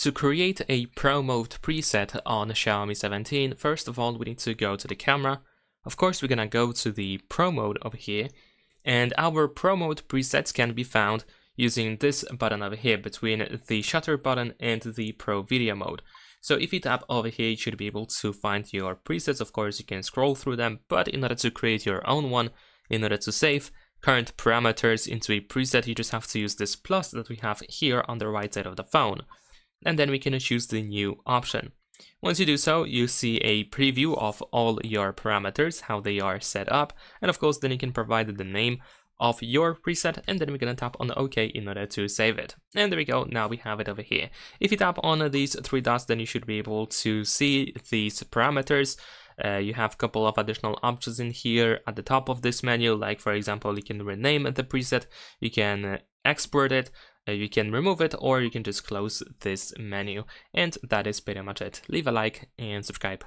To create a Pro Mode preset on Xiaomi 17, first of all, we need to go to the camera. Of course, we're gonna go to the Pro Mode over here, and our Pro Mode presets can be found using this button over here between the shutter button and the Pro Video mode. So if you tap over here, you should be able to find your presets. Of course, you can scroll through them, but in order to create your own one, in order to save current parameters into a preset, you just have to use this plus that we have here on the right side of the phone. And then we can choose the new option. Once you do so, you see a preview of all your parameters, how they are set up, and of course then you can provide the name of your preset, and then we're gonna tap on OK in order to save it. And there we go, now we have it over here. If you tap on these three dots, then you should be able to see these parameters. You have a couple of additional options in here at the top of this menu, like for example, you can rename the preset, you can export it, you can remove it, or you can just close this menu. And that is pretty much it. Leave a like and subscribe.